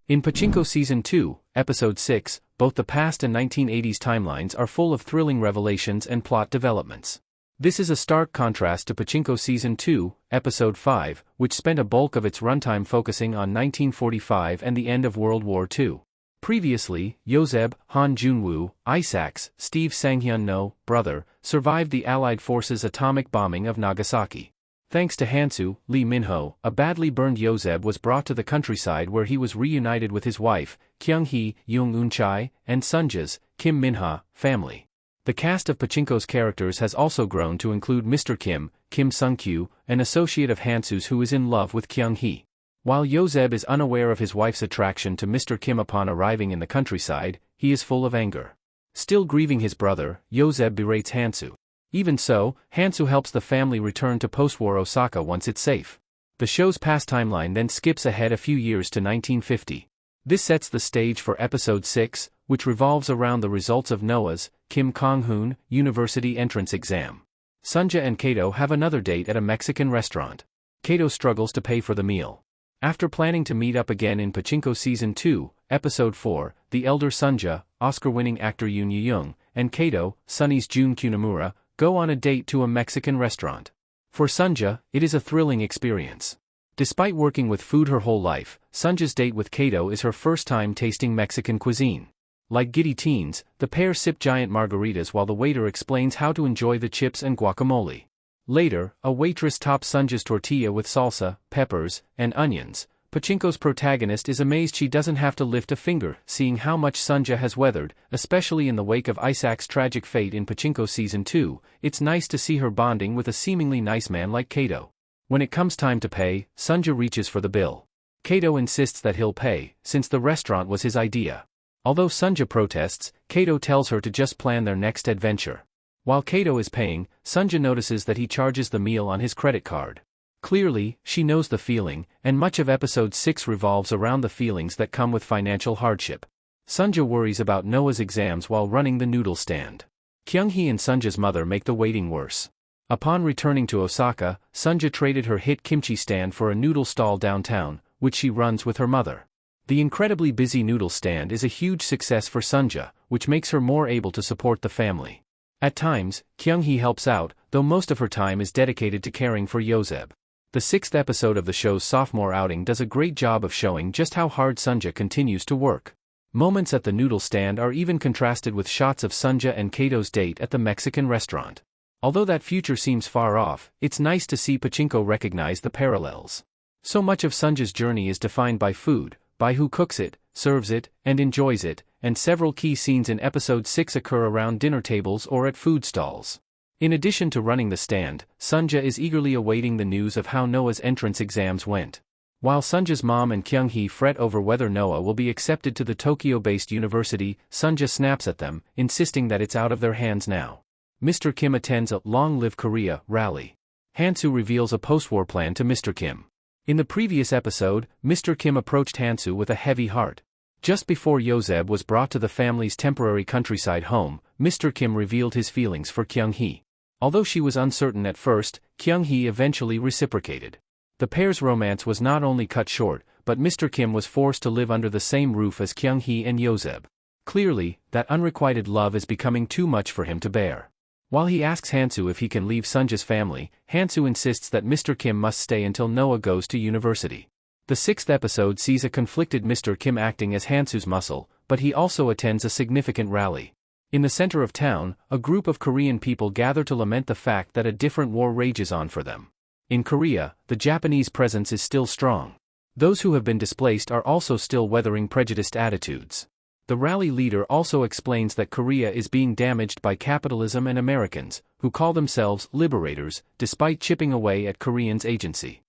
In Pachinko Season 2, Episode 6, both the past and 1980s timelines are full of thrilling revelations and plot developments. This is a stark contrast to Pachinko Season 2, Episode 5, which spent a bulk of its runtime focusing on 1945 and the end of World War II. Previously, Yoseb, Han Junwoo, Isaac's, Steve Sanghyun-no, brother, survived the Allied forces' atomic bombing of Nagasaki. Thanks to Hansu, Lee Minho, a badly burned Yoseb was brought to the countryside where he was reunited with his wife, Kyung-hee, Young-eun-chai, and Sunja's, Kim Min-ha, family. The cast of Pachinko's characters has also grown to include Mr. Kim, Kim Sung-kyu, an associate of Hansu's who is in love with Kyung-hee. While Yoseb is unaware of his wife's attraction to Mr. Kim upon arriving in the countryside, he is full of anger. Still grieving his brother, Yoseb berates Hansu. Even so, Hansu helps the family return to post-war Osaka once it's safe. The show's past timeline then skips ahead a few years to 1950. This sets the stage for Episode 6, which revolves around the results of Noah's, Kim Kong-hoon, university entrance exam. Sunja and Kato have another date at a Mexican restaurant. Kato struggles to pay for the meal. After planning to meet up again in Pachinko Season 2, Episode 4, the elder Sunja, Oscar-winning actor Yoon Ye-young, and Kato, Sunny's Jun Kunimura, go on a date to a Mexican restaurant. For Sunja, it is a thrilling experience. Despite working with food her whole life, Sunja's date with Kato is her first time tasting Mexican cuisine. Like giddy teens, the pair sip giant margaritas while the waiter explains how to enjoy the chips and guacamole. Later, a waitress tops Sunja's tortilla with salsa, peppers, and onions. Pachinko's protagonist is amazed she doesn't have to lift a finger, seeing how much Sunja has weathered, especially in the wake of Isaac's tragic fate in Pachinko Season 2. It's nice to see her bonding with a seemingly nice man like Kato. When it comes time to pay, Sunja reaches for the bill. Kato insists that he'll pay, since the restaurant was his idea. Although Sunja protests, Kato tells her to just plan their next adventure. While Kato is paying, Sunja notices that he charges the meal on his credit card. Clearly, she knows the feeling, and much of Episode 6 revolves around the feelings that come with financial hardship. Sunja worries about Noah's exams while running the noodle stand. Kyung-hee and Sunja's mother make the waiting worse. Upon returning to Osaka, Sunja traded her hit kimchi stand for a noodle stall downtown, which she runs with her mother. The incredibly busy noodle stand is a huge success for Sunja, which makes her more able to support the family. At times, Kyung-hee helps out, though most of her time is dedicated to caring for Yoseb. The 6th episode of the show's sophomore outing does a great job of showing just how hard Sunja continues to work. Moments at the noodle stand are even contrasted with shots of Sunja and Kato's date at the Mexican restaurant. Although that future seems far off, it's nice to see Pachinko recognize the parallels. So much of Sunja's journey is defined by food, by who cooks it, serves it, and enjoys it, and several key scenes in Episode 6 occur around dinner tables or at food stalls. In addition to running the stand, Sunja is eagerly awaiting the news of how Noah's entrance exams went. While Sunja's mom and Kyung-hee fret over whether Noah will be accepted to the Tokyo-based university, Sunja snaps at them, insisting that it's out of their hands now. Mr. Kim attends a Long Live Korea rally. Hansu reveals a post-war plan to Mr. Kim. In the previous episode, Mr. Kim approached Hansu with a heavy heart. Just before Yoseb was brought to the family's temporary countryside home, Mr. Kim revealed his feelings for Kyung-hee. Although she was uncertain at first, Kyung-hee eventually reciprocated. The pair's romance was not only cut short, but Mr. Kim was forced to live under the same roof as Kyung-hee and Yoseb. Clearly, that unrequited love is becoming too much for him to bear. While he asks Hansu if he can leave Sunja's family, Hansu insists that Mr. Kim must stay until Noah goes to university. The 6th episode sees a conflicted Mr. Kim acting as Hansu's muscle, but he also attends a significant rally. In the center of town, a group of Korean people gather to lament the fact that a different war rages on for them. In Korea, the Japanese presence is still strong. Those who have been displaced are also still weathering prejudiced attitudes. The rally leader also explains that Korea is being damaged by capitalism and Americans, who call themselves liberators, despite chipping away at Koreans' agency.